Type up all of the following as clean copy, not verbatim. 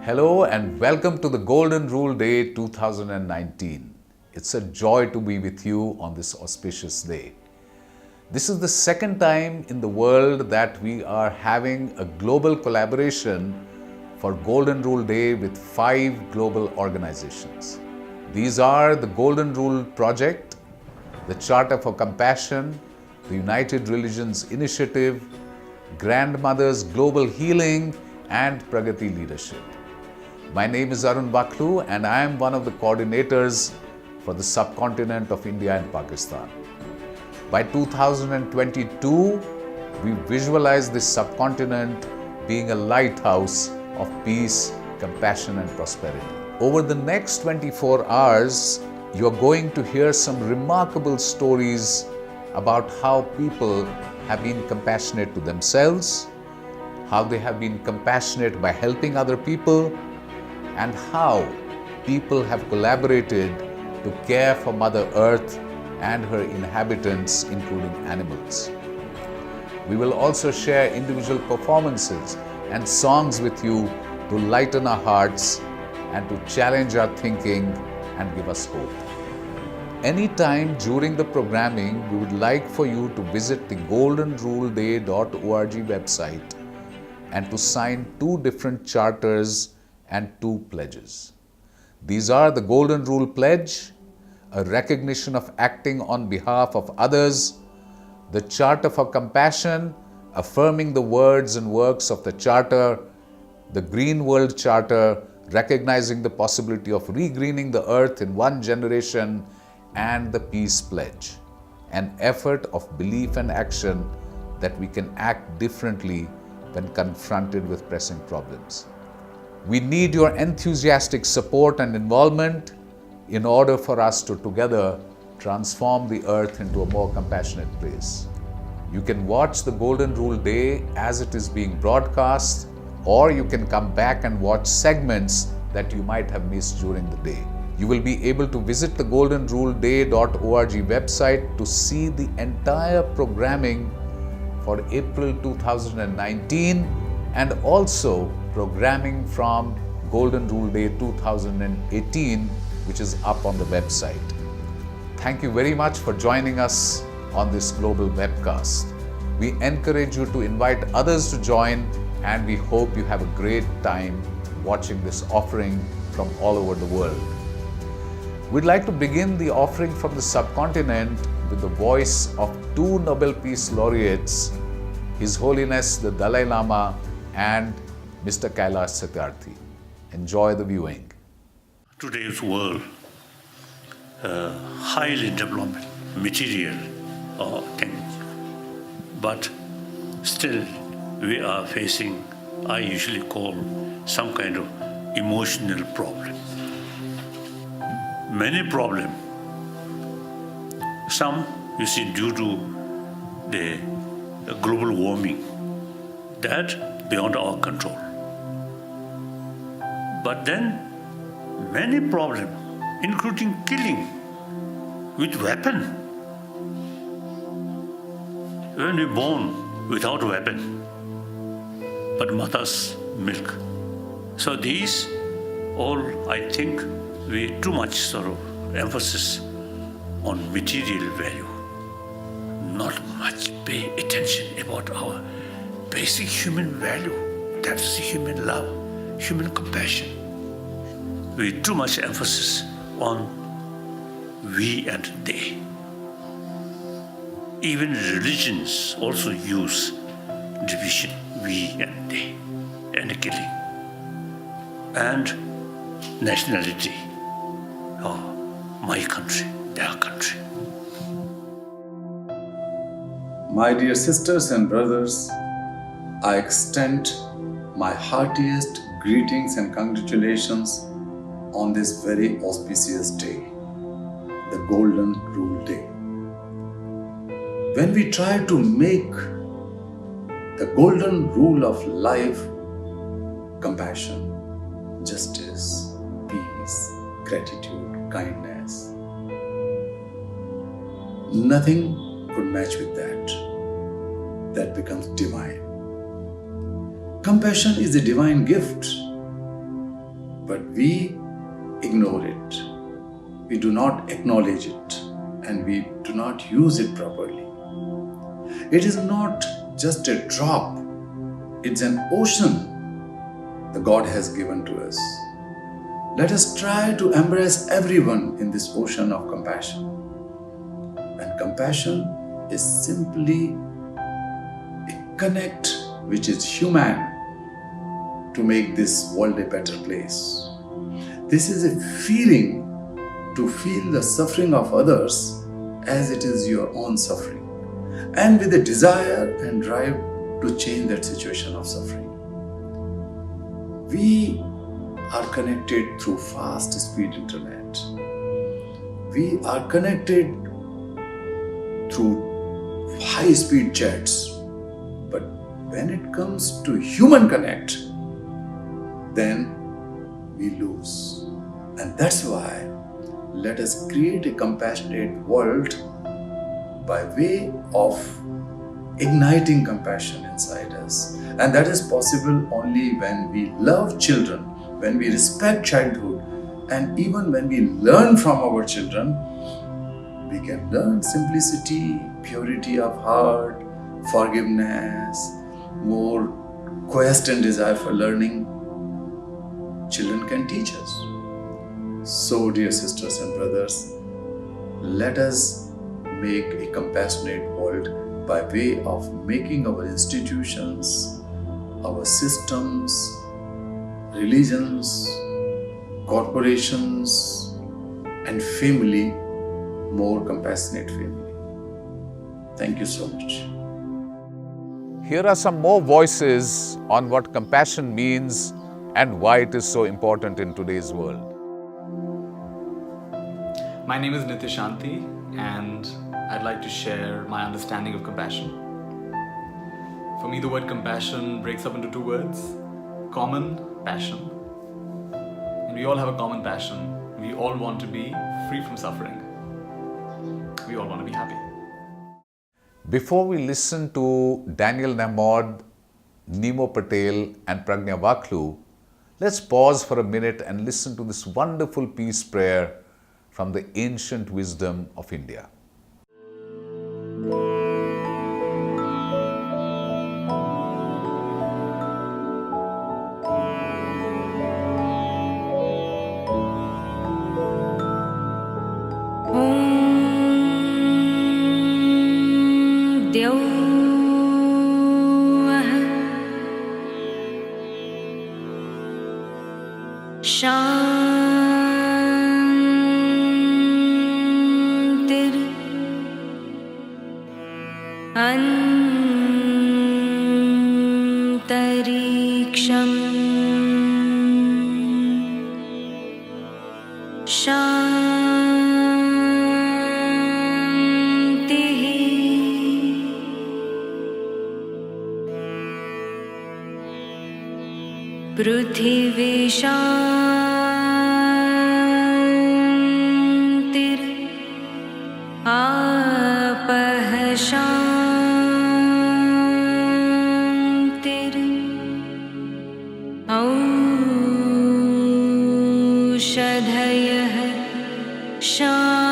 Hello and welcome to the Golden Rule Day 2019. It's a joy to be with you on this auspicious day. This is the second time in the world that we are having a global collaboration for Golden Rule Day with 5 global organizations. These are the Golden Rule Project, the Charter for Compassion, the United Religions Initiative, Grandmothers Global Healing, and Pragati Leadership. My name is Arun Baklu and I am one of the coordinators for the subcontinent of India and Pakistan. By 2022, we visualize this subcontinent being a lighthouse of peace, compassion and prosperity. Over the next 24 hours, you are going to hear some remarkable stories about how people have been compassionate to themselves, how they have been compassionate by helping other people, and how people have collaborated to care for Mother Earth and her inhabitants, including animals. We will also share individual performances and songs with you to lighten our hearts and to challenge our thinking and give us hope. Anytime during the programming, we would like for you to visit the goldenruleday.org website and to sign 2 different charters and 2 pledges. These are the Golden Rule Pledge, a recognition of acting on behalf of others, the Charter for Compassion, affirming the words and works of the Charter, the Green World Charter, recognizing the possibility of regreening the earth in 1 generation, and the Peace Pledge, an effort of belief and action that we can act differently when confronted with pressing problems. We need your enthusiastic support and involvement in order for us to together transform the earth into a more compassionate place. You can watch the Golden Rule Day as it is being broadcast, or you can come back and watch segments that you might have missed during the day. You will be able to visit the goldenruleday.org website to see the entire programming for April 2019 and also programming from Golden Rule Day 2018, which is up on the website. Thank you very much for joining us on this global webcast. We encourage you to invite others to join, and we hope you have a great time watching this offering from all over the world. We'd like to begin the offering from the subcontinent with the voice of 2 Nobel Peace Laureates, His Holiness the Dalai Lama and Mr. Kailash Satyarthi. Enjoy the viewing. Today's world, highly developed material things, but still we are facing, I usually call, some kind of emotional problem. Many problems, some you see due to the global warming, that beyond our control. But then many problems, including killing with weapon. When we born without a weapon, but mother's milk. So these all, I think, we too much sort of emphasis on material value. Not much pay attention about our basic human value, that's human love, human compassion. We too much emphasis on we and they. Even religions also use division, we and they, and killing. And nationality, my country, their country. My dear sisters and brothers, I extend my heartiest greetings and congratulations on this very auspicious day, the Golden Rule Day. When we try to make the golden rule of life compassion, justice, peace, gratitude, kindness, nothing could match with that. That becomes divine. Compassion is a divine gift but we ignore it. We do not acknowledge it, and we do not use it properly. It is not just a drop, it's an ocean the God has given to us. Let us try to embrace everyone in this ocean of compassion. And compassion is simply a connect which is human to make this world a better place. This is a feeling to feel the suffering of others as it is your own suffering, and with a desire and drive to change that situation of suffering. We are connected through fast speed internet. We are connected through high speed chats. But when it comes to human connect, then we lose. And that's why let us create a compassionate world by way of igniting compassion inside us. And that is possible only when we love children, when we respect childhood, and even when we learn from our children. We can learn simplicity, purity of heart, forgiveness, more quest and desire for learning. Children can teach us. So, dear sisters and brothers, let us make a compassionate world by way of making our institutions, our systems, religions, corporations, and family more compassionate family. Thank you so much. Here are some more voices on what compassion means and why it is so important in today's world. My name is Nitishanti, and I'd like to share my understanding of compassion. For me, the word compassion breaks up into two words: common passion. And we all have a common passion. We all want to be free from suffering. We all want to be happy. Before we listen to Daniel Namod, Nemo Patel and Pragnya Vaklu, let's pause for a minute and listen to this wonderful peace prayer from the ancient wisdom of India. शान्तिर् अन्तरिक्षम् शान्तिः पृथिवी शान्तिर् आपः शान्तिर् औषधयः शान्तिः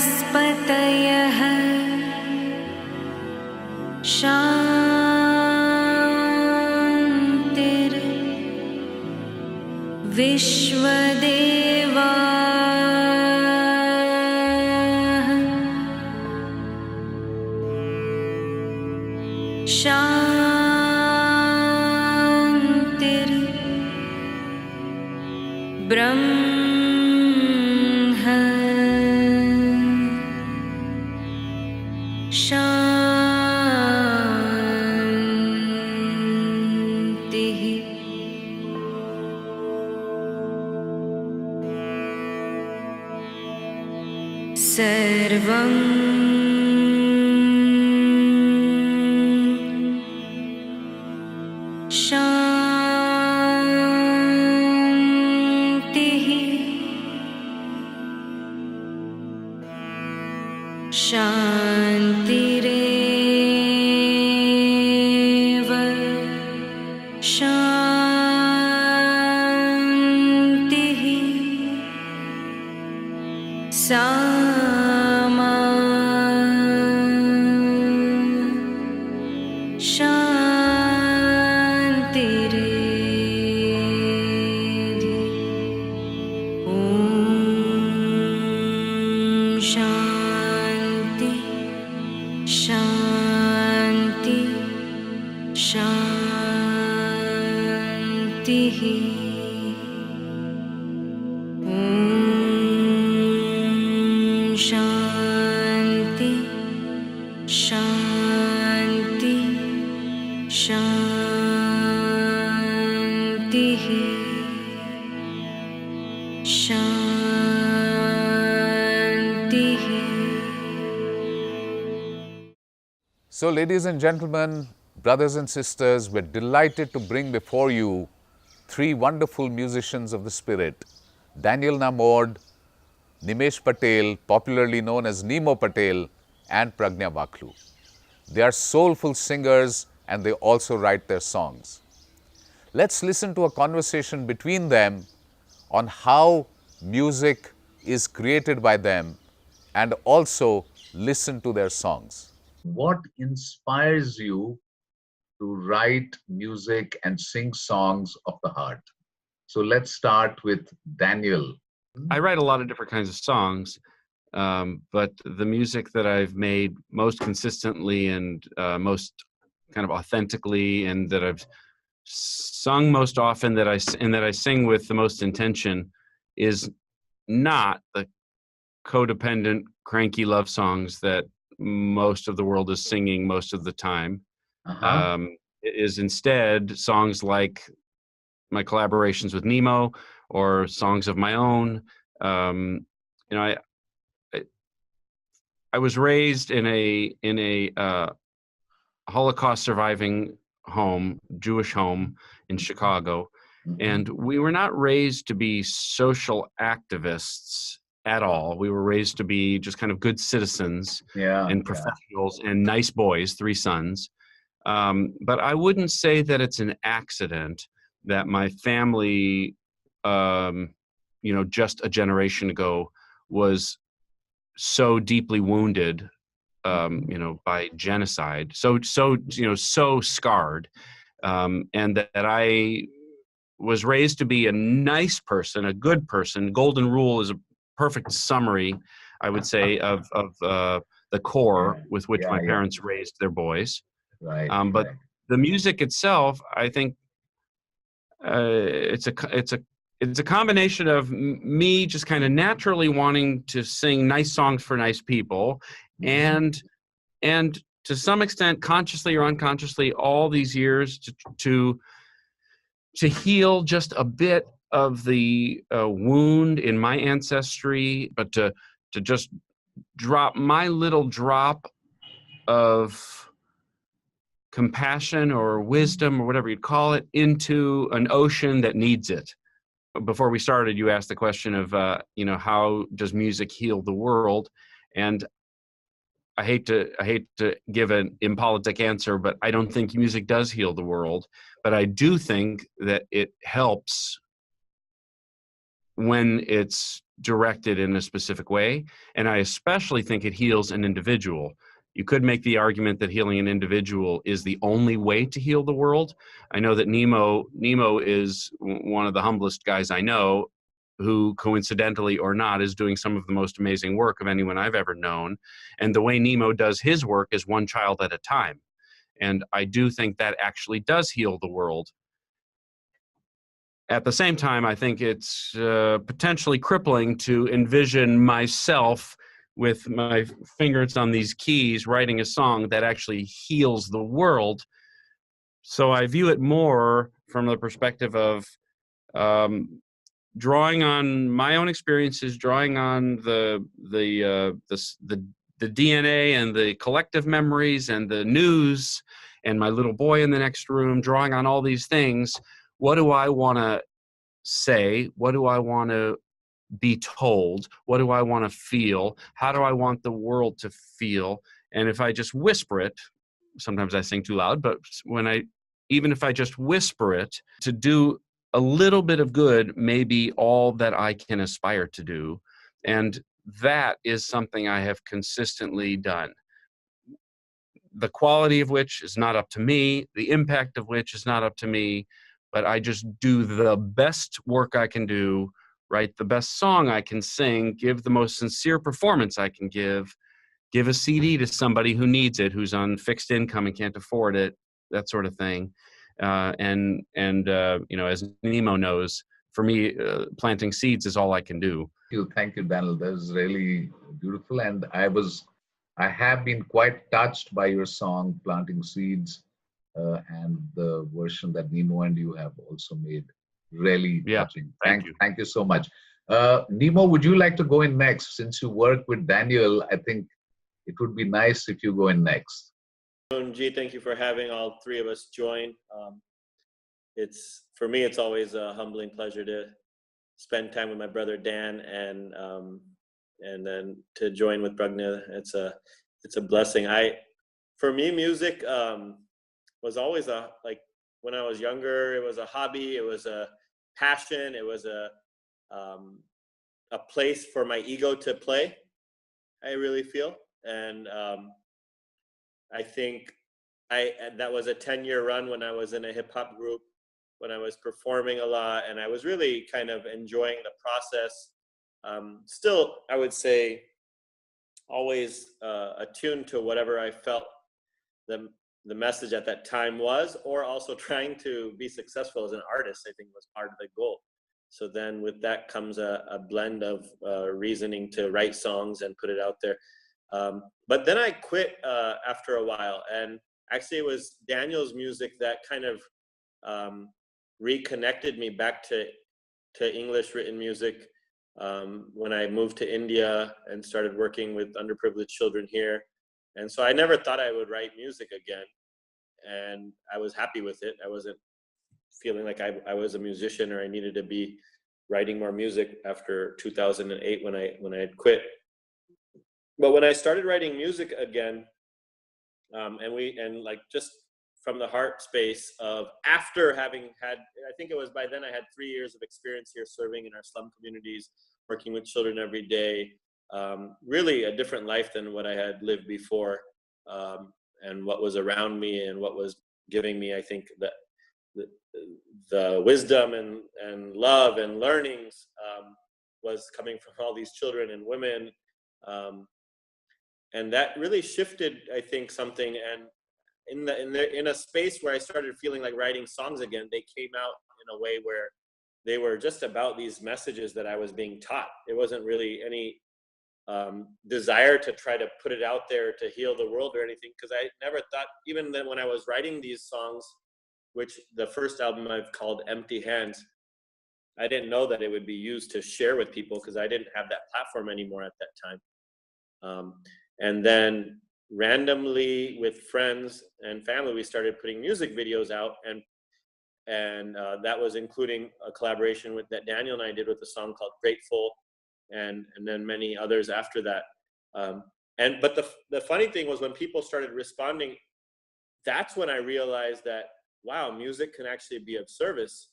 वनस्पतयः शान्तिर् विश्वदेवाः शान्तिर् ब्रह्म शान्तिः सर्वं शान्तिः सामा शान्तिरेधि ॐ शान्ति शान्ति शान्तिः शान्ति शान्ति शान्तिः शान्तिः. So, ladies and gentlemen, brothers and sisters, we're delighted to bring before you three wonderful musicians of the spirit, Daniel Namod, Nimesh Patel, popularly known as Nemo Patel, and Pragnya Vaklu. They are soulful singers and they also write their songs. Let's listen to a conversation between them on how music is created by them and also listen to their songs. What inspires you to write music and sing songs of the heart? So let's start with Daniel. I write a lot of different kinds of songs, but the music that I've made most consistently and most kind of authentically, and that I've sung most often, that I sing with the most intention, is not the codependent, cranky love songs that most of the world is singing most of the time. It is instead songs like my collaborations with Nemo or songs of my own. You know, I was raised in a Holocaust surviving home, Jewish home in Chicago, and we were not raised to be social activists at all. We were raised to be just kind of good citizens and professionals and nice boys, 3 sons. But I wouldn't say that it's an accident that my family, you know, just a generation ago was so deeply wounded, you know, by genocide, so scarred, and that I was raised to be a nice person, a good person. Golden rule is a perfect summary, I would say, of the core with which my parents raised their boys. But the music itself, I think, it's a combination of me just kind of naturally wanting to sing nice songs for nice people, and to some extent, consciously or unconsciously, all these years to heal just a bit of the wound in my ancestry, but to just drop my little drop of compassion or wisdom or whatever you'd call it into an ocean that needs it. Before we started, you asked the question of, you know, how does music heal the world? And I hate to give an impolitic answer, but I don't think music does heal the world. But I do think that it helps when it's directed in a specific way. And I especially think it heals an individual. You could make the argument that healing an individual is the only way to heal the world. I know that Nemo is one of the humblest guys I know, who coincidentally or not is doing some of the most amazing work of anyone I've ever known. And the way Nemo does his work is one child at a time. And I do think that actually does heal the world. At the same time, I think it's potentially crippling to envision myself with my fingers on these keys writing a song that actually heals the world. So I view it more from the perspective of drawing on my own experiences, drawing on the DNA and the collective memories and the news and my little boy in the next room, drawing on all these things. What do I want to say? What do I want to be told? What do I want to feel? How do I want the world to feel? And if I just whisper it, sometimes I sing too loud, but even if I just whisper it, to do a little bit of good may be all that I can aspire to do. And that is something I have consistently done. The quality of which is not up to me, the impact of which is not up to me, but I just do the best work I can do, write the best song I can sing, give the most sincere performance I can give a CD to somebody who needs it, who's on fixed income and can't afford it, that sort of thing. You know, as Nemo knows, for me, planting seeds is all I can do. Thank you, Daniel. That was really beautiful, and I have been quite touched by your song "Planting Seeds" and the version that Nemo and you have also made. Really touching. Thank you. Thank you so much. Nemo, would you like to go in next? Since you work with Daniel, I think it would be nice if you go in next. G, thank you for having all three of us join. For me, it's always a humbling pleasure to spend time with my brother Dan, and then to join with Pragna. It's a blessing. For me, music was always when I was younger, it was a hobby, it was a passion, it was a place for my ego to play, I really feel. And I think that was a 10-year run when I was in a hip hop group, when I was performing a lot, and I was really kind of enjoying the process. Still, I would say, always attuned to whatever I felt the message at that time was, or also trying to be successful as an artist, I think was part of the goal. So then with that comes a blend of reasoning to write songs and put it out there. But then I quit after a while, and actually it was Daniel's music that kind of reconnected me back to English written music when I moved to India and started working with underprivileged children here. And so I never thought I would write music again, and I was happy with it. I wasn't feeling like I was a musician or I needed to be writing more music after 2008 when I had quit. But when I started writing music again, and just from the heart space of after having had, I think it was by then I had 3 years of experience here serving in our slum communities, working with children every day, really a different life than what I had lived before, and what was around me and what was giving me, I think, the wisdom and love and learnings was coming from all these children and women. And that really shifted, I think, something. And in a space where I started feeling like writing songs again, they came out in a way where they were just about these messages that I was being taught. It wasn't really any desire to try to put it out there to heal the world or anything, because I never thought, even then when I was writing these songs, which the first album I've called Empty Hands, I didn't know that it would be used to share with people because I didn't have that platform anymore at that time. And then randomly with friends and family, we started putting music videos out, and that was including a collaboration that Daniel and I did with a song called Grateful, and then many others after that. But the funny thing was when people started responding, that's when I realized that, wow, music can actually be of service,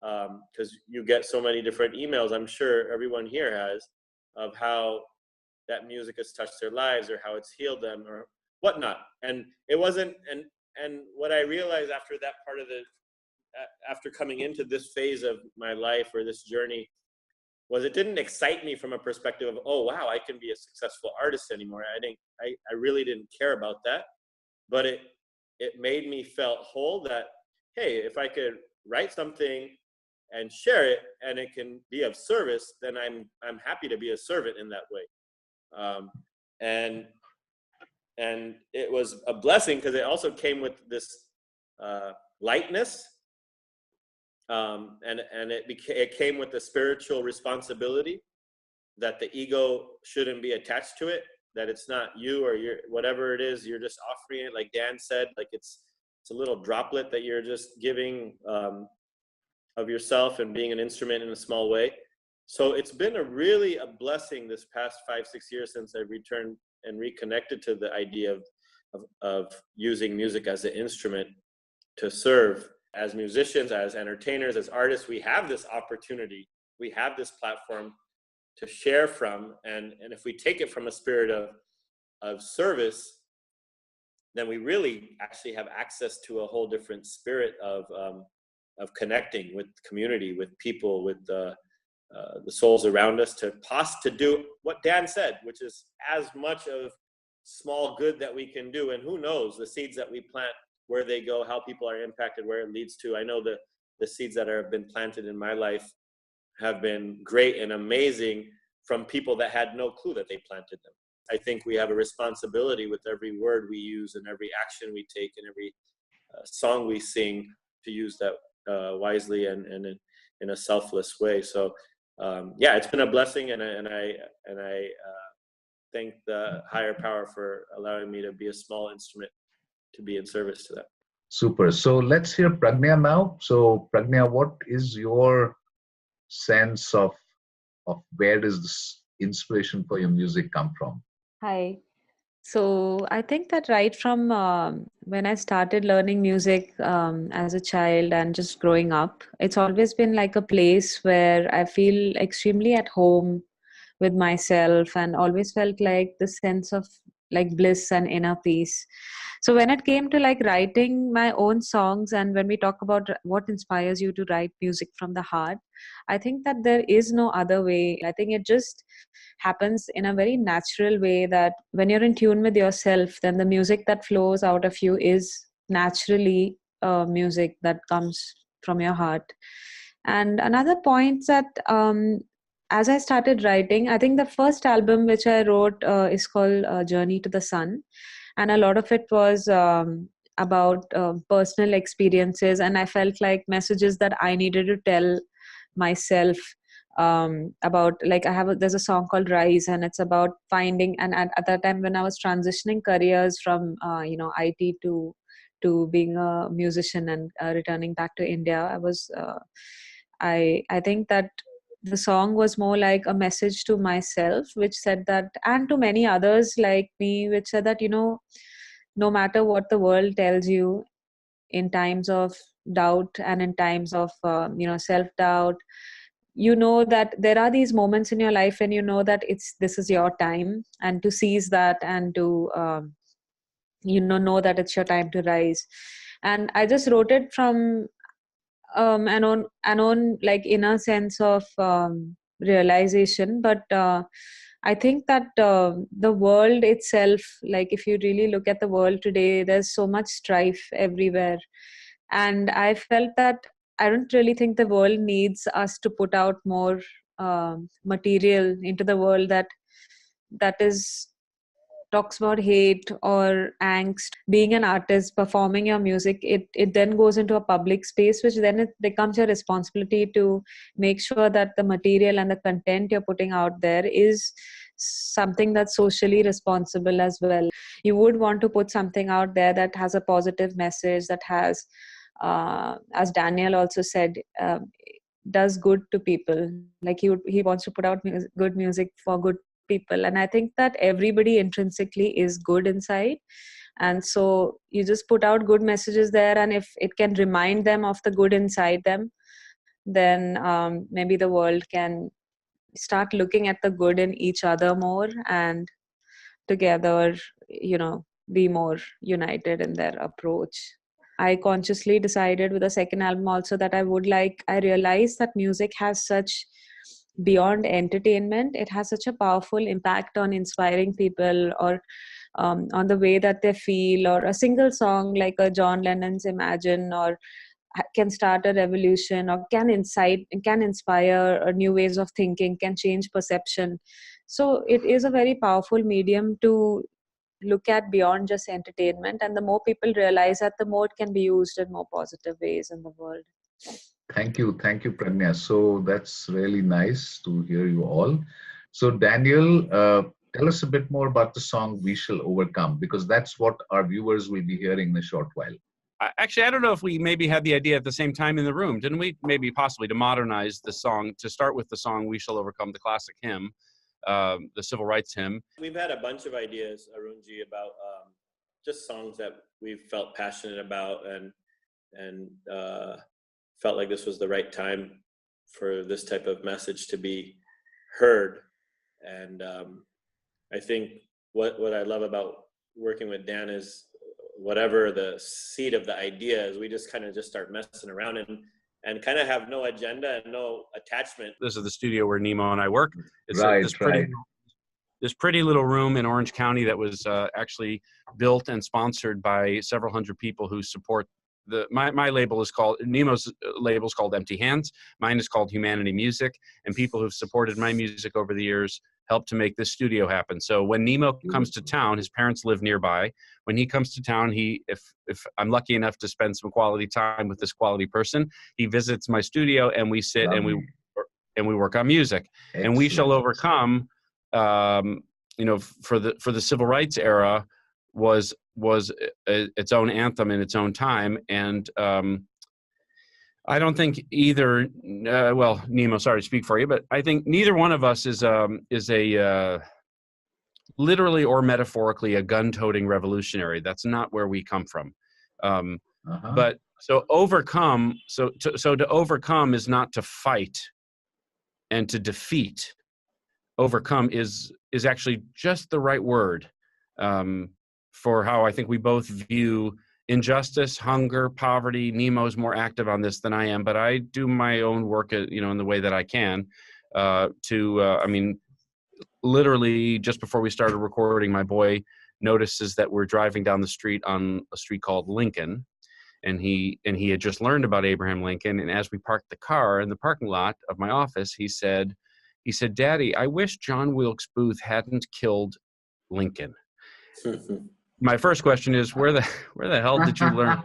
because you get so many different emails, I'm sure everyone here has, of how that music has touched their lives or how it's healed them or whatnot. And it wasn't, and what I realized after that part of after coming into this phase of my life or this journey, was it didn't excite me from a perspective of, oh wow, I can be a successful artist anymore. I really didn't care about that, but it made me felt whole that, hey, if I could write something and share it and it can be of service, then I'm happy to be a servant in that way. And it was a blessing because it also came with this lightness, and it came with the spiritual responsibility that the ego shouldn't be attached to it, that it's not you or your whatever it is, you're just offering it, like Dan said, like it's a little droplet that you're just giving of yourself and being an instrument in a small way. So it's been really a blessing this past 5-6 years since I've returned and reconnected to the idea of using music as an instrument to serve. As musicians, as entertainers, as artists, we have this opportunity, we have this platform share from, and if we take it from a spirit of service, then we really actually have access to a whole different spirit of connecting with community, with people, with the souls around us, to do what Dan said, which is as much of small good that we can do. And who knows, the seeds that we plant, where they go, how people are impacted, where it leads to. I know that the seeds that have been planted in my life have been great and amazing from people that had no clue that they planted them. I think we have a responsibility with every word we use and every action we take and every song we sing to use that wisely and in a selfless way. So yeah, it's been a blessing, and I thank the higher power for allowing me to be a small instrument to be in service to that. Super. So let's hear Pragnya now. So Pragnya, what is your sense of where does this inspiration for your music come from? Hi. So I think that right from when I started learning music as a child and just growing up, it's always been like a place where I feel extremely at home with myself, and always felt like the sense of like bliss and inner peace. So when it came to like writing my own songs, and when we talk about what inspires you to write music from the heart, I think that there is no other way. I think it just happens in a very natural way, that when you're in tune with yourself, then the music that flows out of you is naturally music that comes from your heart. And another point that as I started writing, I think the first album which I wrote is called Journey to the Sun. And a lot of it was about personal experiences. And I felt like messages that I needed to tell myself about, like there's a song called Rise, and it's about finding, and at that time when I was transitioning careers from IT to being a musician and returning back to India, I think that the song was more like a message to myself, which said that, and to many others like me, which said that, no matter what the world tells you in times of doubt and in times of self-doubt, that there are these moments in your life when that this is your time, and to seize that, and to know that it's your time to rise. And I just wrote it from an own like inner sense of realization. But I think that the world itself, like if you really look at the world today, there's so much strife everywhere, and I felt that I don't really think the world needs us to put out more material into the world that is talks about hate or angst. Being an artist, performing your music, it then goes into a public space, which then it becomes your responsibility to make sure that the material and the content you're putting out there is something that's socially responsible as well. You would want to put something out there that has a positive message, that has as Daniel also said, does good to people. Like he wants to put out good music for good people, and I think that everybody intrinsically is good inside, and so you just put out good messages there, and if it can remind them of the good inside them, then maybe the world can start looking at the good in each other more, and together be more united in their approach. I consciously decided with the second album also that I realized that music has such, beyond entertainment, it has such a powerful impact on inspiring people, or on the way that they feel, or a single song like a John Lennon's Imagine, or can start a revolution, or can inspire new ways of thinking, can change perception. So it is a very powerful medium to look at beyond just entertainment, and the more people realize that, the more it can be used in more positive ways in the world. Thank you, Pragnya. So that's really nice to hear you all. So Daniel, tell us a bit more about the song "We Shall Overcome," because that's what our viewers will be hearing in a short while. Actually, I don't know if we maybe had the idea at the same time in the room, didn't we? Maybe possibly to modernize the song, to start with the song "We Shall Overcome," the classic hymn, the civil rights hymn. We've had a bunch of ideas, Arunji, about just songs that we've felt passionate about, and felt like this was the right time for this type of message to be heard. And I think what I love about working with Dan is whatever the seed of the idea is, we just kind of just start messing around and kind of have no agenda and no attachment. This is the studio where Nemo and I work. It's Right, this pretty little room in Orange County that was actually built and sponsored by several hundred people who support my label is called, Nemo's label is called Empty Hands. Mine is called Humanity Music, and people who've supported my music over the years helped to make this studio happen. So when Nemo comes to town, his parents live nearby. When he comes to town, if I'm lucky enough to spend some quality time with this quality person, he visits my studio and we sit and we work on music. Excellent. And We Shall Overcome, you know, for the civil rights era was its own anthem in its own time. And I don't think either, well, Nemo, sorry to speak for you, but I think neither one of us is a literally or metaphorically a gun-toting revolutionary. That's not where we come from. But so overcome, so to overcome is not to fight and to defeat. Overcome is actually just the right word for how I think we both view injustice, hunger, poverty. Nemo's more active on this than I am, but I do my own work, you know, in the way that I can. I mean, literally just before we started recording, my boy notices that we're driving down the street on a street called Lincoln, and he had just learned about Abraham Lincoln. And as we parked the car in the parking lot of my office, he said, "Daddy, I wish John Wilkes Booth hadn't killed Lincoln." My first question is, where the hell did you learn?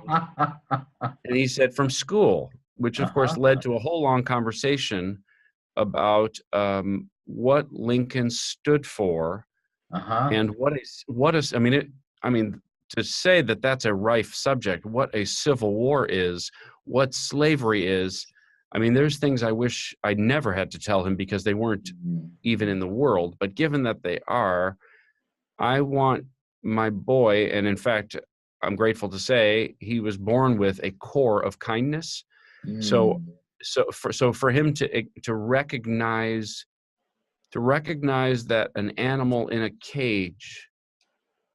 And he said, from school, which of course led to a whole long conversation about what Lincoln stood for, and what is. I mean, to say that that's a rife subject, what a civil war is, what slavery is. I mean, there's things I wish I never had to tell him because they weren't even in the world. But given that they are, I want my boy, and in fact, I'm grateful to say he was born with a core of kindness. So for him to recognize that an animal in a cage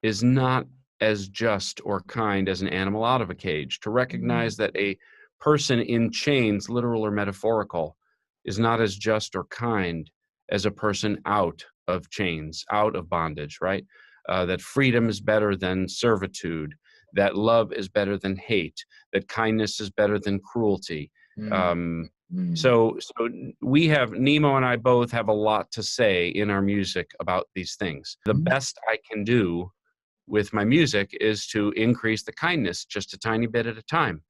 is not as just or kind as an animal out of a cage, to recognize that a person in chains, literal or metaphorical, is not as just or kind as a person out of chains, out of bondage, right? That freedom is better than servitude, that love is better than hate, that kindness is better than cruelty. So we have, Nemo and I both have a lot to say in our music about these things. The best I can do with my music is to increase the kindness just a tiny bit at a time.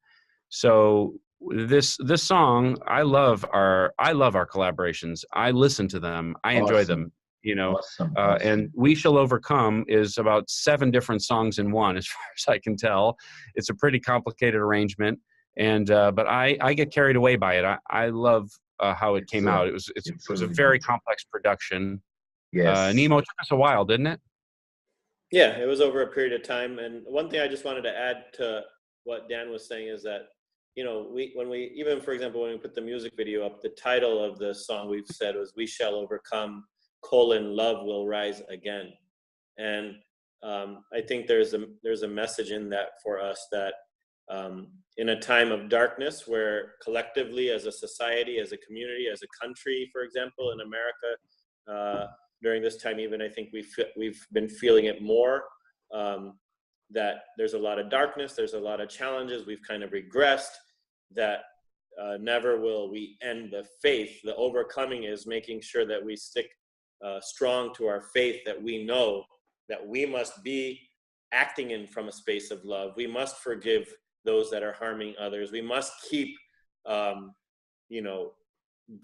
So this song, I love our collaborations. I listen to them. I enjoy them. You know, Awesome. And We Shall Overcome is about 7 different songs in one, as far as I can tell. It's a pretty complicated arrangement, and but I get carried away by it. I love how it came out. It was a very complex production. Yes. Nemo, took us a while, didn't it? Yeah, it was over a period of time. And one thing I just wanted to add to what Dan was saying is that, you know, even for example, when we put the music video up, the title of the song we've said was "We Shall Overcome: Love Will Rise Again." And I think there's a message in that for us that in a time of darkness, where collectively as a society, as a community, as a country, for example, in America, during this time, even I think we've been feeling it more, that there's a lot of darkness, there's a lot of challenges, we've kind of regressed, that never will we end the faith. The overcoming is making sure that we stick strong to our faith, that we know that we must be acting in from a space of love. We must forgive those that are harming others. We must keep,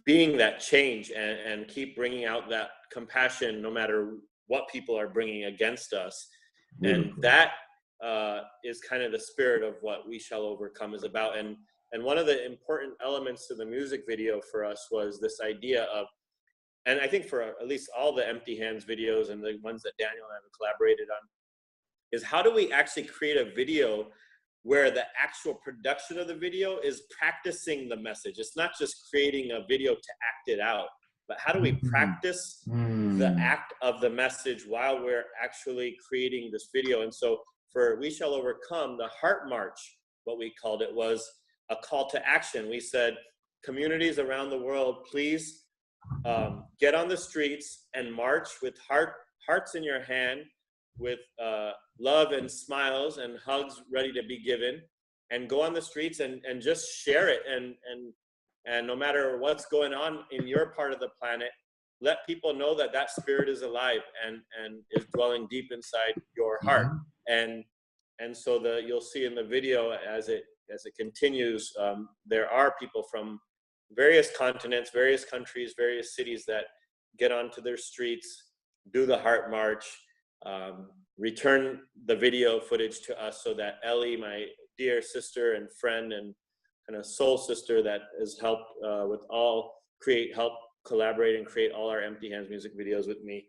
being that change and keep bringing out that compassion no matter what people are bringing against us. And that is kind of the spirit of what We Shall Overcome is about. And one of the important elements to the music video for us was this idea of, and I think for at least all the Empty Hands videos and the ones that Daniel and I have collaborated on, is how do we actually create a video where the actual production of the video is practicing the message. It's not just creating a video to act it out. but how do we practice the act of the message while we're actually creating this video? And so for We Shall Overcome, the Heart March, what we called it, was a call to action. We said, communities around the world, please get on the streets and march with hearts in your hand, with love and smiles and hugs ready to be given, and go on the streets and just share it. And no matter what's going on in your part of the planet, let people know that that spirit is alive and is dwelling deep inside your heart. And so you'll see in the video as it continues, there are people from various continents, various countries, various cities that get onto their streets, do the Heart March, return the video footage to us so that Ellie, my dear sister and friend and kind of soul sister that has helped help collaborate and create all our Empty Hands music videos with me.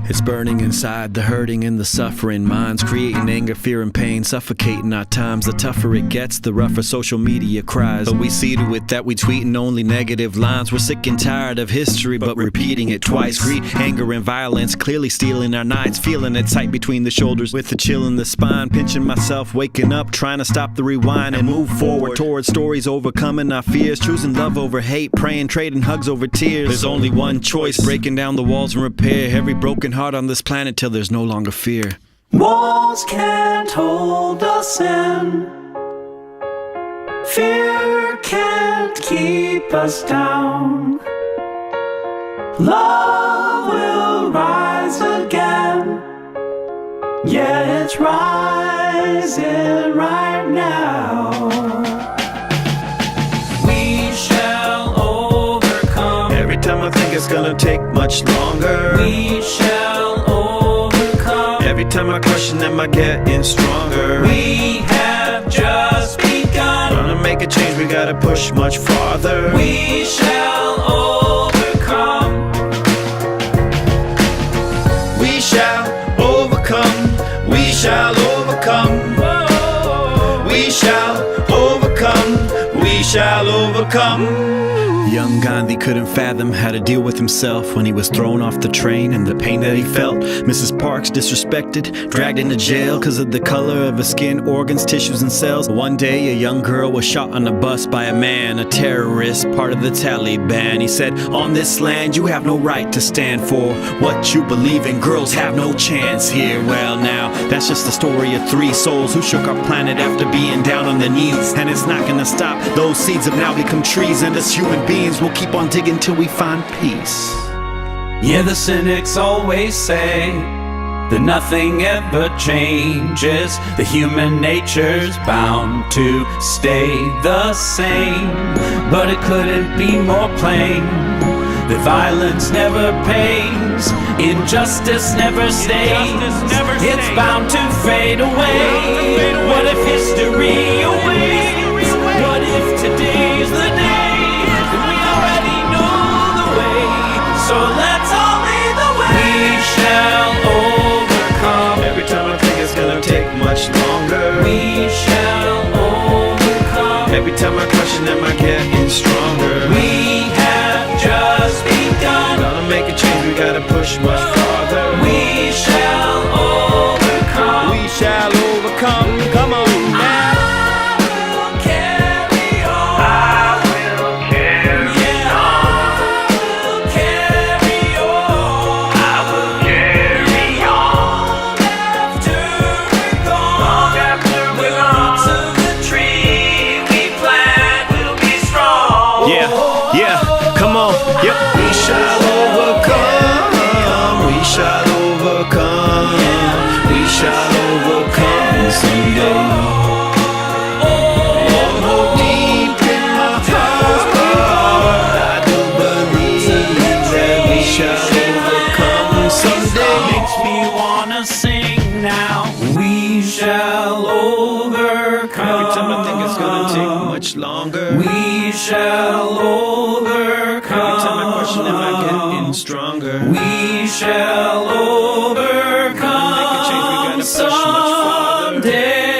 It's burning inside, the hurting and the suffering. Minds creating anger, fear and pain, suffocating our times. The tougher it gets, the rougher social media cries. But we see to it that we tweeting only negative lines. We're sick and tired of history, but repeating it twice. Greed, anger and violence, clearly stealing our nights. Feeling it tight between the shoulders with a chill in the spine. Pinching myself, waking up, trying to stop the rewind and move forward towards stories, overcoming our fears. Choosing love over hate, praying, trading hugs over tears. There's only one choice, breaking down the walls and repair every broken heart on this planet till there's no longer fear. Walls can't hold us in. Fear can't keep us down. Love will rise again. Yeah, it's rising right now. We shall overcome. Every time I think it's gonna take much longer, We shall overcome. every time I question, am I getting stronger? We have just begun. Gonna make a change, we gotta push much farther. We shall overcome. We shall overcome. We shall overcome. We shall overcome. We shall overcome. Young Gandhi couldn't fathom how to deal with himself when he was thrown off the train and the pain that he felt. Mrs. Parks disrespected, dragged into jail because of the color of her skin, organs, tissues, and cells. One day, a young girl was shot on a bus by a man, a terrorist, part of the Taliban. He said, on this land, you have no right to stand for what you believe in. Girls have no chance here. Well, now, that's just the story of three souls who shook our planet after being down on their knees. And it's not gonna stop. Those seeds have now become trees, and as human beings, we'll keep on digging till we find peace. Yeah, the cynics always say that nothing ever changes. The human nature's bound to stay the same. But it couldn't be more plain that violence never pays, injustice never stays. It's bound to fade away. What if history awaits? What if today's the day? So let's all lead the way. We shall overcome. Every time I think it's gonna take much longer, We shall overcome. every time I question, am I getting stronger? We have just begun. Gonna make a change, we gotta push much farther. We shall overcome. We shall overcome. Come on now. sing now. We shall overcome. Every time I think it's gonna take much longer. We shall overcome. Every time I question, am I getting stronger? We shall overcome. Make a change, we gotta push much farther. Someday.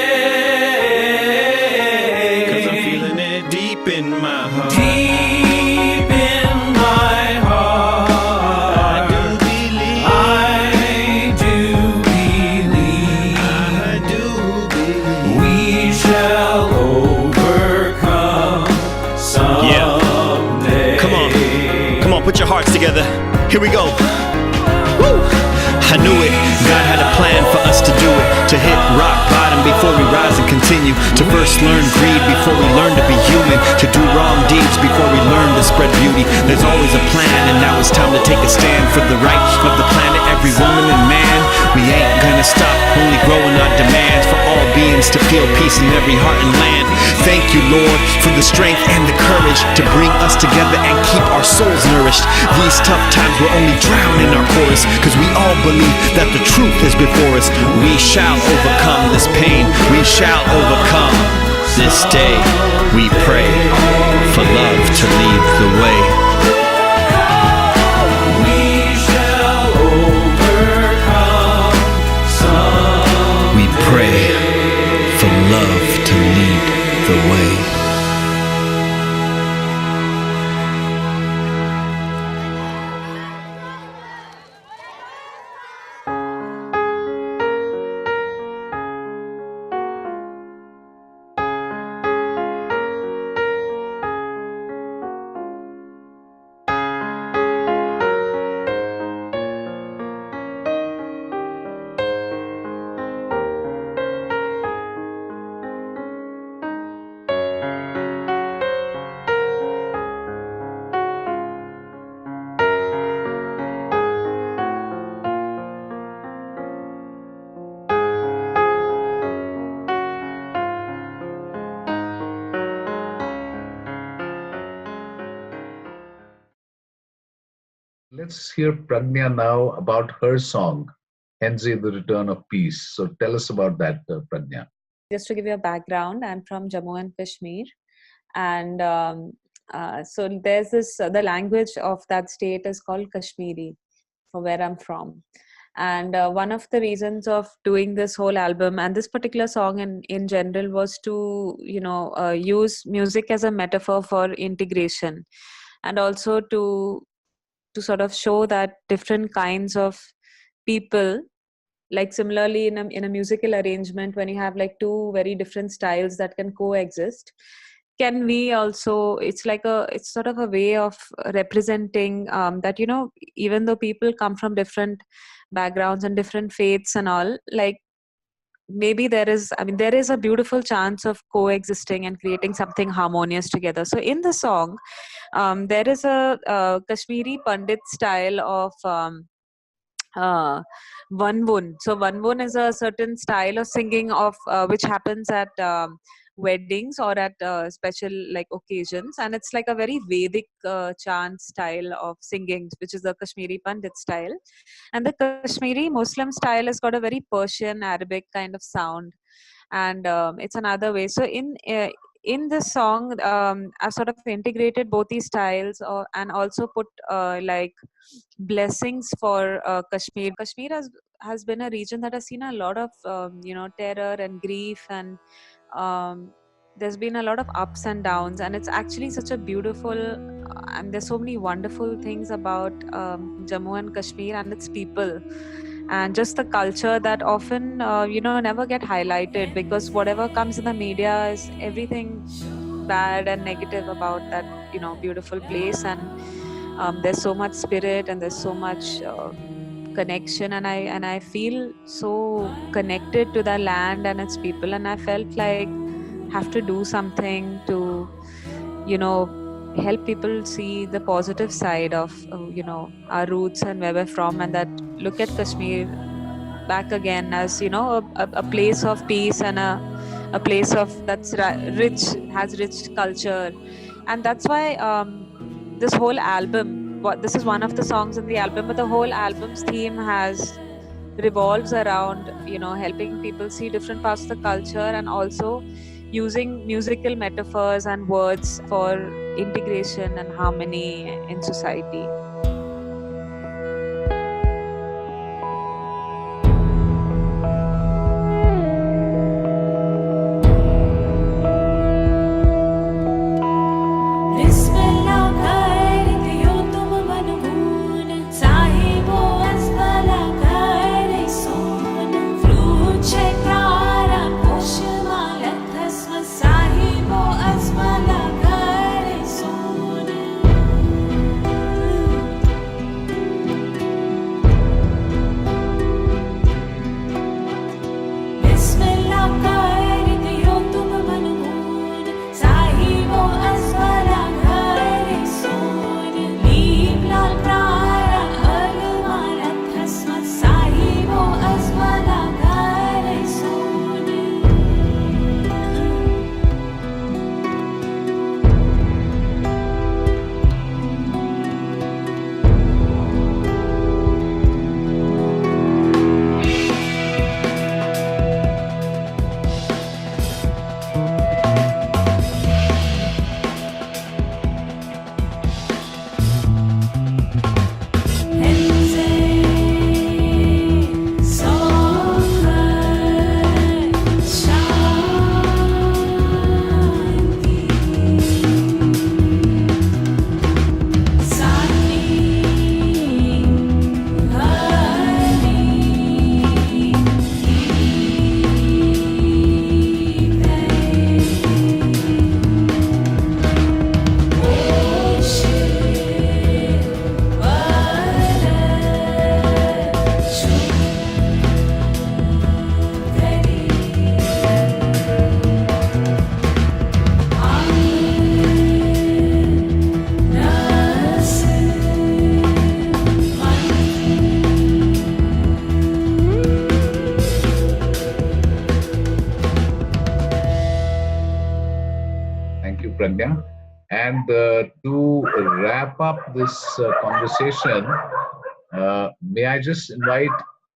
'Cause I'm feeling it deep in my heart. Deep in my heart, I do believe. I do believe I do believe. we shall overcome someday. Come on, put your hearts together. Here we go. Woo! I knew it. God had a plan for us to do it. To hit rock bottom before we rise and continue. To first learn greed before we learn to be human. To do wrong deeds before we learn to spread beauty. There's always a plan, and now it's time to take a stand for the right of the planet, every woman and man. We ain't gonna stop, only growing our demands for all beings to feel peace in every heart and land. Thank you, Lord, for the strength and the courage to bring us together and keep our souls nourished. These tough times will only drown in our chorus, cause we all believe that the truth is before us. We shall overcome this pain. We shall overcome this day. We pray for love to lead the way. We shall overcome someday. We pray for love to lead the way. Let's hear Pragnya now about her song, Henze, the Return of Peace. So tell us about that, Pragnya. Just to give you a background, I'm from Jammu and Kashmir, and so there's this the language of that state is called Kashmiri, for where I'm from. And one of the reasons of doing this whole album and this particular song in general was to use music as a metaphor for integration, and also to sort of show that different kinds of people, like similarly in a musical arrangement, when you have like two very different styles that can coexist, can we also, it's sort of a way of representing that even though people come from different backgrounds and different faiths and all, like maybe there is a beautiful chance of coexisting and creating something harmonious together. So in the song, there is a Kashmiri Pandit style of Vanvun. So Vanvun is a certain style of singing of which happens at weddings or at special like occasions, and it's like a very Vedic chant style of singing, which is the Kashmiri Pandit style. And the Kashmiri Muslim style has got a very Persian Arabic kind of sound, and it's another way. So in this song, I've sort of integrated both these styles and also put like blessings for Kashmir. Kashmir has been a region that has seen a lot of terror and grief, and there's been a lot of ups and downs, and it's actually such a beautiful and there's so many wonderful things about Jammu and Kashmir and its people, and just the culture that often never get highlighted, because whatever comes in the media is everything bad and negative about that beautiful place. And there's so much spirit and there's so much connection, and I feel so connected to the land and its people, and I felt like have to do something to help people see the positive side of our roots and where we're from, and that look at Kashmir back again as a place of peace and a place of that's has rich culture. And that's why this whole album, this is one of the songs in the album, but the whole album's theme has revolves around, helping people see different parts of the culture, and also using musical metaphors and words for integration and harmony in society. Thank you, Pragya. And to wrap up this conversation, may I just invite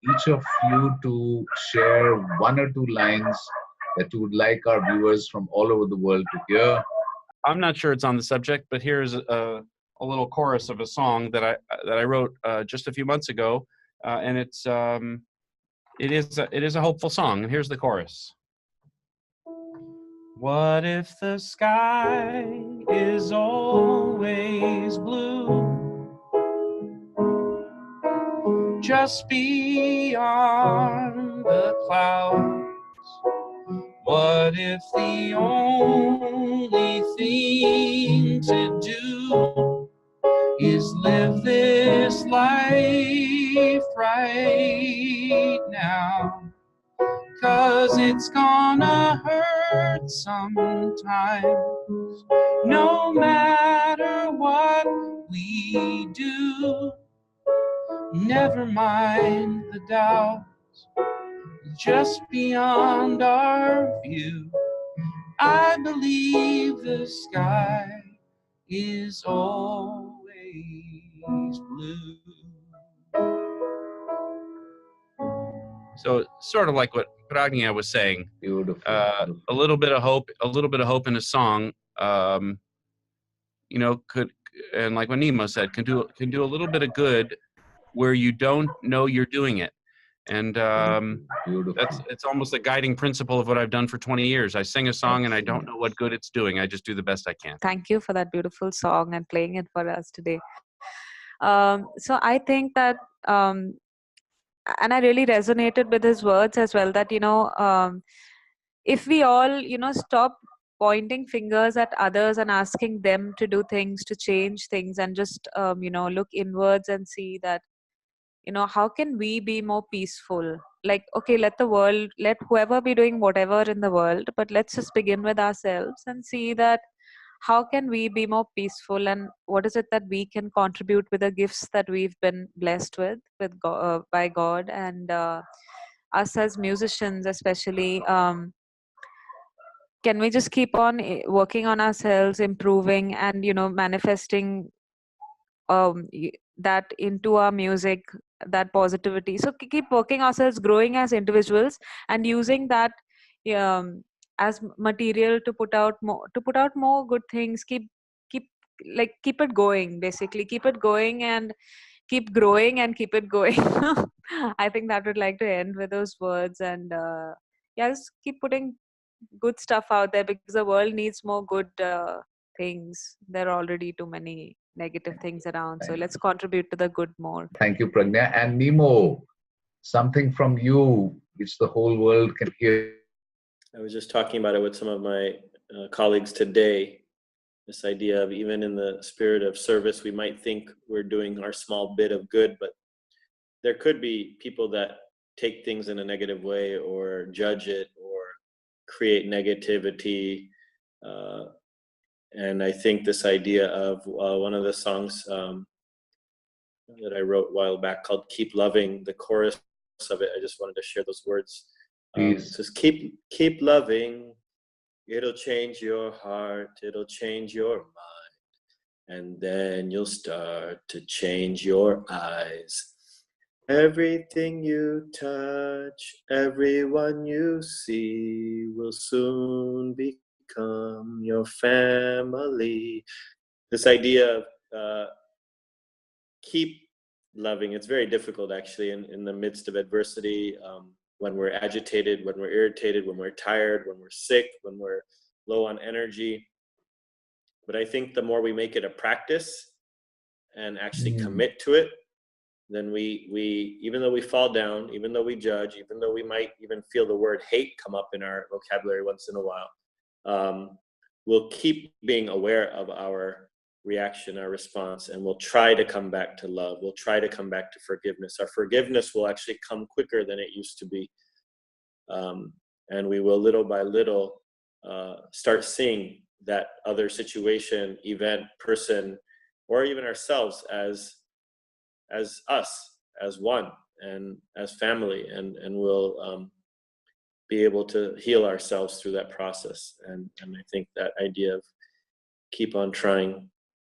each of you to share one or two lines that you would like our viewers from all over the world to hear. I'm not sure it's on the subject, but here's a little chorus of a song that I wrote just a few months ago, and it is a hopeful song. And here's the chorus. What if the sky is always blue, just beyond the clouds? What if the only thing to do is live this life right now? 'Cause it's gonna hurt sometimes, no matter what we do. Never mind the doubts just beyond our view. I believe the sky is always blue. So sort of like what Pragya was saying, Beautiful. a little bit of hope in a song, could, and like what Nemo said, can do a little bit of good where you don't know you're doing it. And it's almost a guiding principle of what I've done for 20 years. I sing a song and I don't know what good it's doing. I just do the best I can. Thank you for that beautiful song and playing it for us today. So I think that, and I really resonated with his words as well, that, if we all, stop pointing fingers at others and asking them to do things, to change things, and just, look inwards and see that, how can we be more peaceful? Like, okay, let whoever be doing whatever in the world, but let's just begin with ourselves and see that how can we be more peaceful, and what is it that we can contribute with the gifts that we've been blessed with by God, and us as musicians especially. Can we just keep on working on ourselves, improving, and manifesting that into our music, that positivity. So keep working ourselves, growing as individuals, and using that as material to put out more good things. Keep it going, basically. Keep it going and keep growing and keep it going. I think that would like to end with those words. And just keep putting good stuff out there, because the world needs more good things. There are already too many negative things around, so let's contribute to the good more. Thank you, Pragna. And Nemo, something from you which the whole world can hear. I was just talking about it with some of my colleagues today. This idea of, even in the spirit of service, we might think we're doing our small bit of good, but there could be people that take things in a negative way or judge it or create negativity. And I think this idea of one of the songs that I wrote a while back called Keep Loving, the chorus of it, I just wanted to share those words. It says, keep loving, it'll change your heart, it'll change your mind, and then you'll start to change your eyes. Everything you touch, everyone you see will soon become your family. This idea of keep loving, it's very difficult actually in the midst of adversity, when we're agitated, when we're irritated, when we're tired, when we're sick, when we're low on energy. But I think the more we make it a practice and actually commit to it, then we even though we fall down, even though we judge, even though we might even feel the word hate come up in our vocabulary once in a while, we'll keep being aware of our reaction, our response, and we'll try to come back to love. We'll try to come back to forgiveness. Our forgiveness will actually come quicker than it used to be. And we will little by little start seeing that other situation, event, person, or even ourselves as us, as one, and as family, and we'll be able to heal ourselves through that process. And I think that idea of keep on trying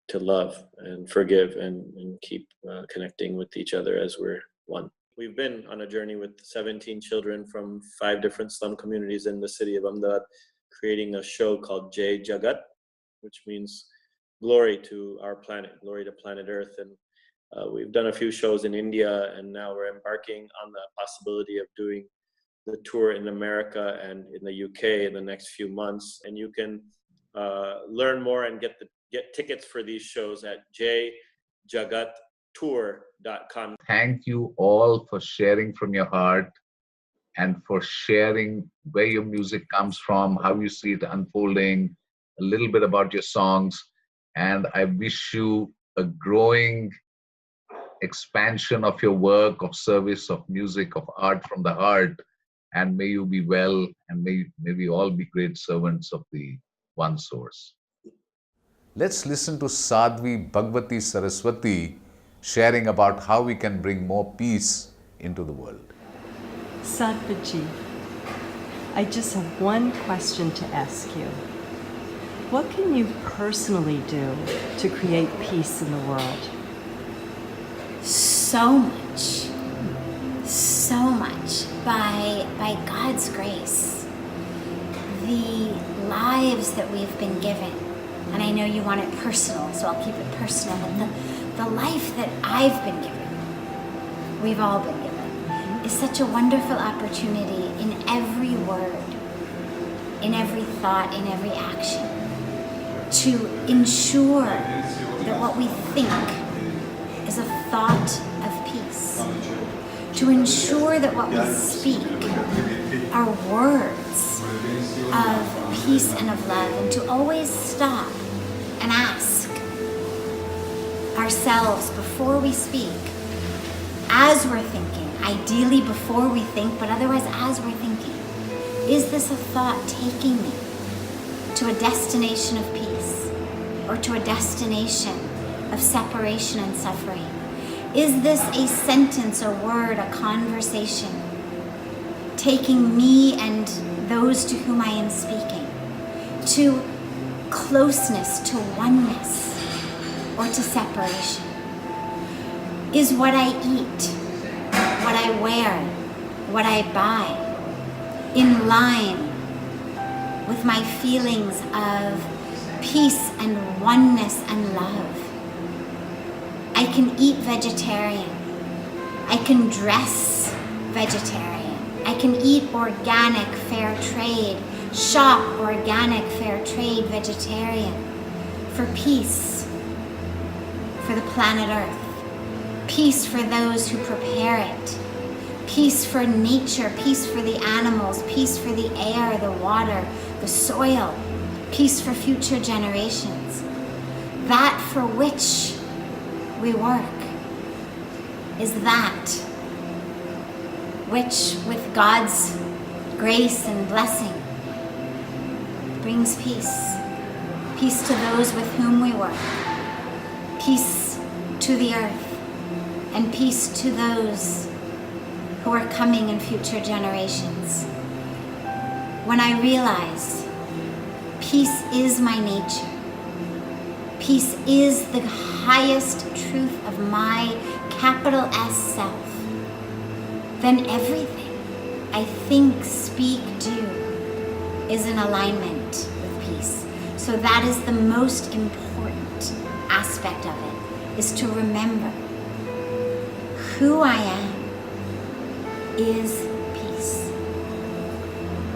to love and forgive and keep connecting with each other as we're one. We've been on a journey with 17 children from 5 different slum communities in the city of Ahmedabad, creating a show called Jai Jagat, which means glory to our planet, glory to planet Earth. And we've done a few shows in India, and now we're embarking on the possibility of doing the tour in America and in the UK in the next few months. And you can learn more and get tickets for these shows at jjagattour.com. Thank you all for sharing from your heart and for sharing where your music comes from, how you see it unfolding, a little bit about your songs. And I wish you a growing expansion of your work, of service, of music, of art from the heart. And may you be well, and may we all be great servants of the one source. Let's listen to Sadhvi Bhagwati Saraswati sharing about how we can bring more peace into the world. Sadhviji, I just have one question to ask you. What can you personally do to create peace in the world? So much. So much. By God's grace. The lives that we've been given, and I know you want it personal, so I'll keep it personal, but the life that I've been given, we've all been given, is such a wonderful opportunity in every word, in every thought, in every action, to ensure that what we think is a thought of peace, to ensure that what we speak are words of peace and of love, and to always stop and ask ourselves before we speak, as we're thinking, ideally before we think, but otherwise as we're thinking, is this a thought taking me to a destination of peace or to a destination of separation and suffering? Is this a sentence, a word, a conversation taking me and those to whom I am speaking to closeness, to oneness, or to separation? is what I eat, what I wear, what I buy, in line with my feelings of peace and oneness and love. I can eat vegetarian. I can dress vegetarian. I can eat organic, fair trade, shop organic, fair trade, vegetarian, for peace, for the planet Earth, peace for those who prepare it, peace for nature, peace for the animals, peace for the air, the water, the soil, peace for future generations. That for which we work is that which, with God's grace and blessing, brings peace. Peace to those with whom we work, peace to the earth, and peace to those who are coming in future generations. When I realize peace is my nature, peace is the highest truth of my capital S self, then everything I think, speak, do is in alignment with peace. So that is the most important aspect of it, is to remember who I am is peace.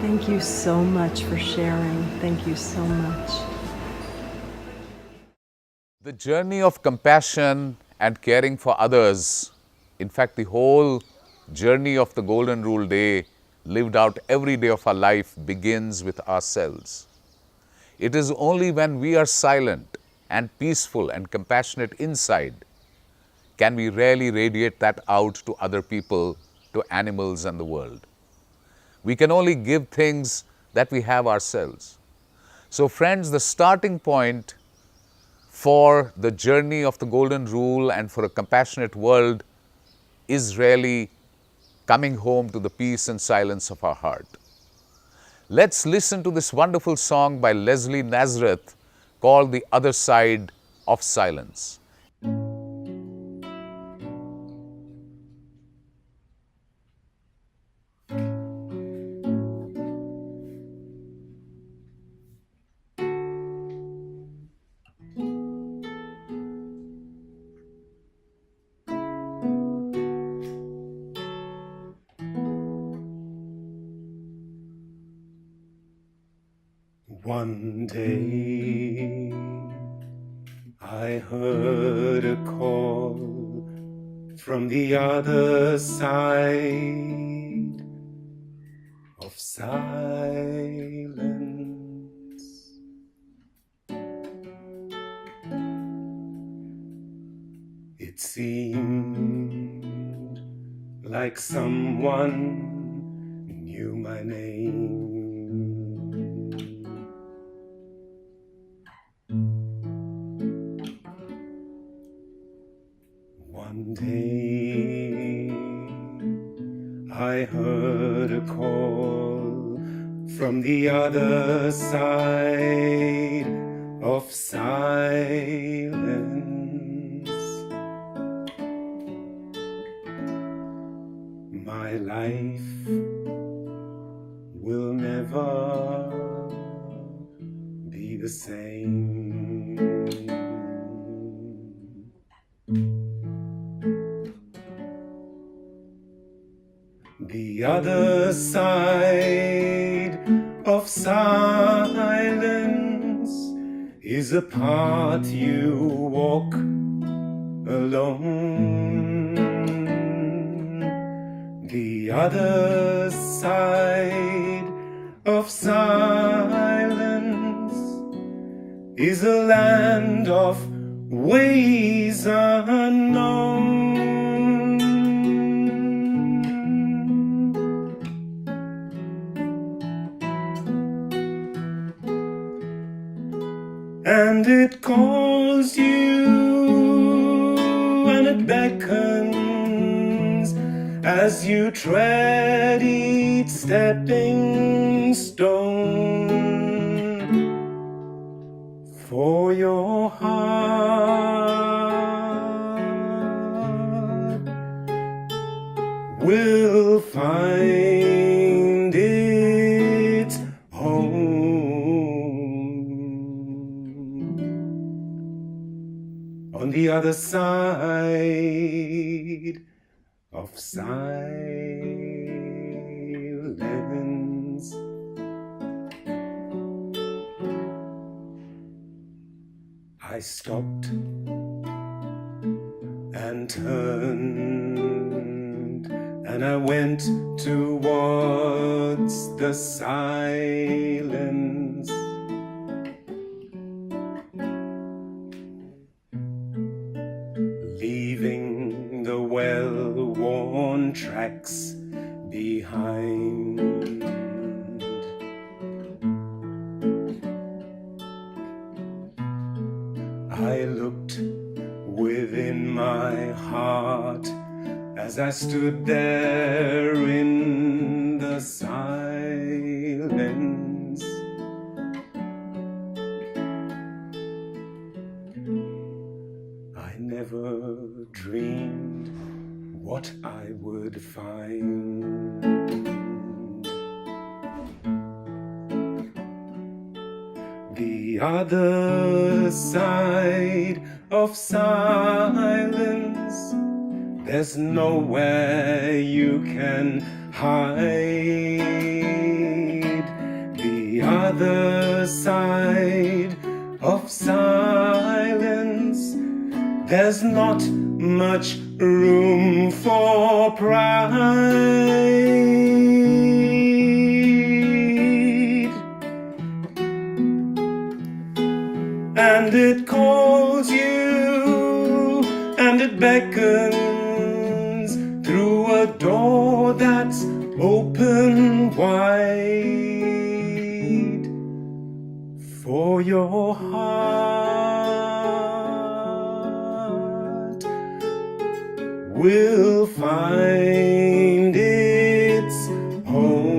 Thank you so much for sharing. Thank you so much. The journey of compassion and caring for others, in fact, the whole journey of the Golden Rule Day lived out every day of our life, begins with ourselves. It is only when we are silent and peaceful and compassionate inside can we really radiate that out to other people, to animals and the world. We can only give things that we have ourselves. So friends, the starting point for the journey of the Golden Rule and for a compassionate world is really coming home to the peace and silence of our heart. Let's listen to this wonderful song by Leslie Nazareth called The Other Side of Silence. One day I heard a call from the other side of silence. It seemed like someone knew my name. One day I heard a call from the other side of silence. My life will never be the same. The other side of silence is a path you walk alone. The other side of silence is a land of ways unknown. And it calls you and it beckons as you tread each stepping stone. For your heart find its home. On the other side of silence. I stopped and turned, and I went towards the silence. Leaving the well-worn tracks behind. I looked within my heart as I stood there in the silence. I never dreamed what I would find. The other side of silence, there's nowhere you can hide. The other side of silence, there's not much room for pride. And it calls you, and it beckons through a door that's open wide for your heart will find its home.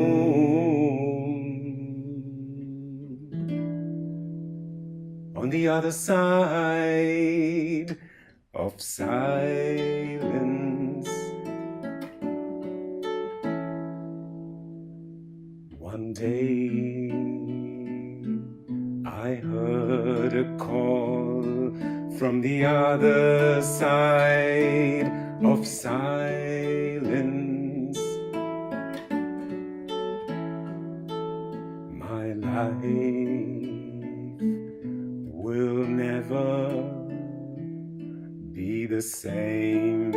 On the other side of silence. One day I heard a call from the other side of silence. My life will never be the same.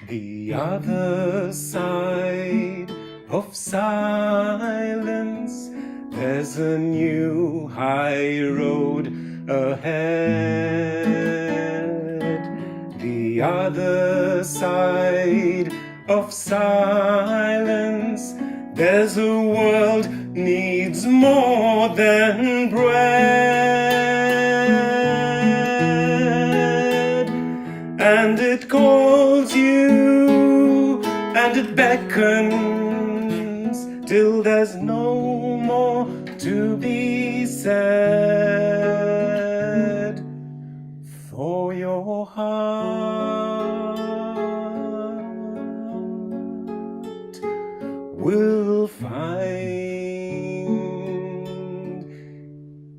The other side of silence, there's a new high road ahead. The other side of silence, there's a world needs more than bread. And it calls you, and it beckons till there's no more to be said. For your heart will find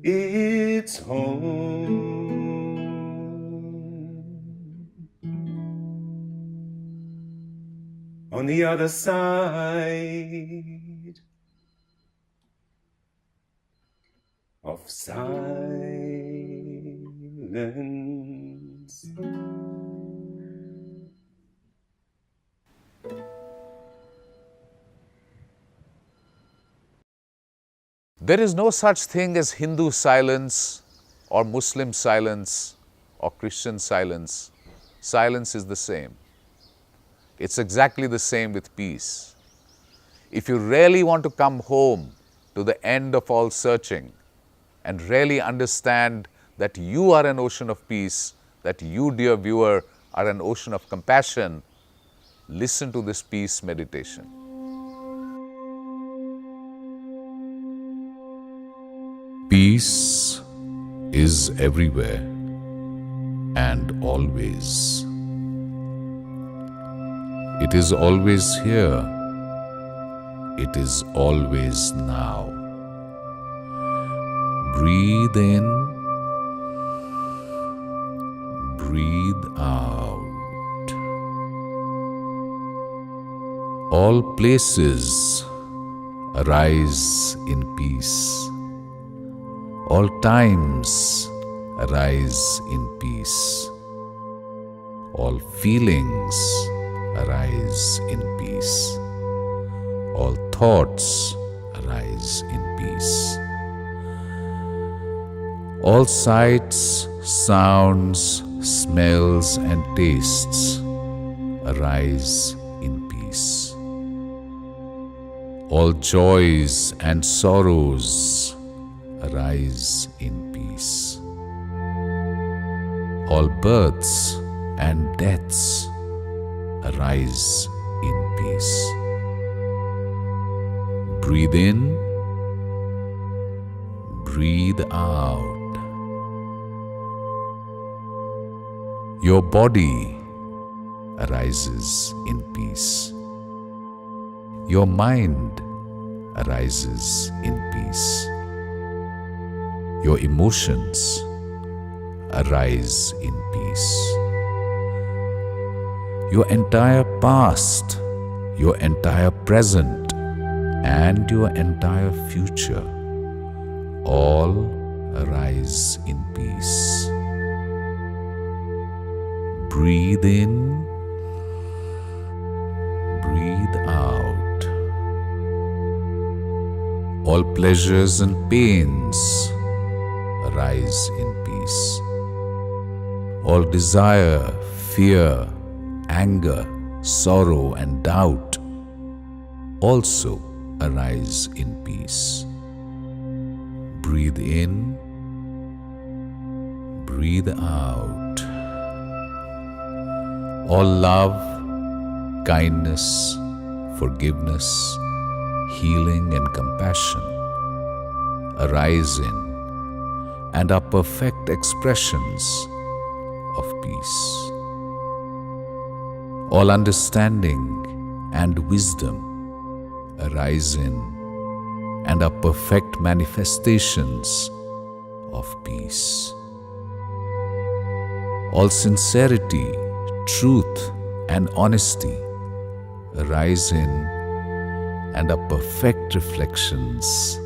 its home. On the other side of silence. There is no such thing as Hindu silence or Muslim silence or Christian silence. Silence is the same. It's exactly the same with peace. If you really want to come home to the end of all searching and really understand that you are an ocean of peace, that you, dear viewer, are an ocean of compassion, listen to this peace meditation. Peace is everywhere and always. It is always here. It is always now. Breathe in, breathe out. All places arise in peace. All times arise in peace. All feelings arise in peace. All thoughts arise in peace. All sights, sounds, smells and tastes arise in peace. All joys and sorrows arise in peace. All births and deaths arise in peace. Breathe in, breathe out. Your body arises in peace. Your mind arises in peace. Your emotions arise in peace. Your entire past, your entire present, and your entire future all arise in peace. Breathe in, breathe out. All pleasures and pains arise in peace. All desire, fear, anger, sorrow and doubt also arise in peace. Breathe in, breathe out. All love, kindness, forgiveness, healing and compassion arise in and are perfect expressions of peace. All understanding and wisdom arise in and are perfect manifestations of peace. All sincerity, truth and honesty arise in and are perfect reflections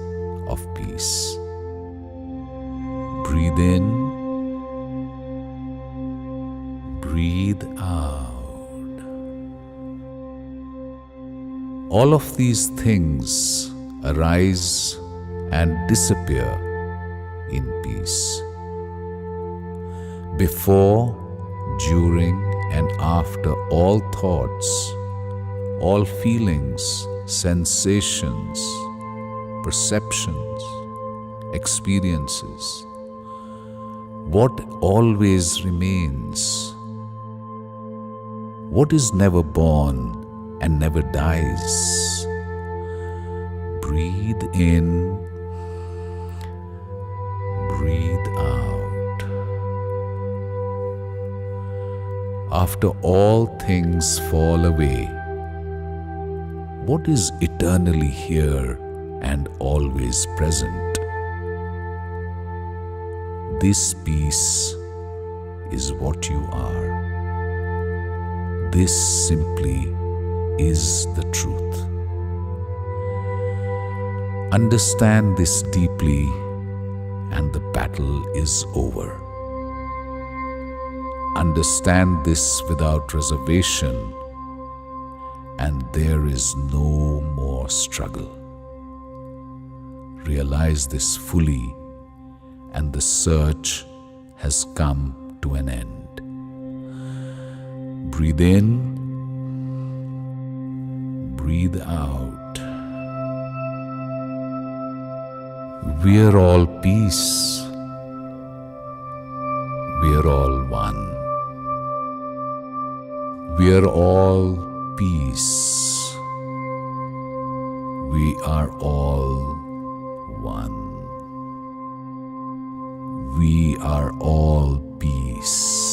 of peace. Breathe in, breathe out. All of these things arise and disappear in peace. Before, during, and after all thoughts, all feelings, sensations, perceptions, experiences, what always remains, what is never born and never dies. Breathe in, breathe out. After all things fall away, what is eternally here and always present? This peace is what you are. This simply is the truth. Understand this deeply, and the battle is over. Understand this without reservation, and there is no more struggle. Realize this fully, and the search has come to an end. Breathe in, breathe out. We are all peace. We are all one. We are all peace. We are all one. We are all peace.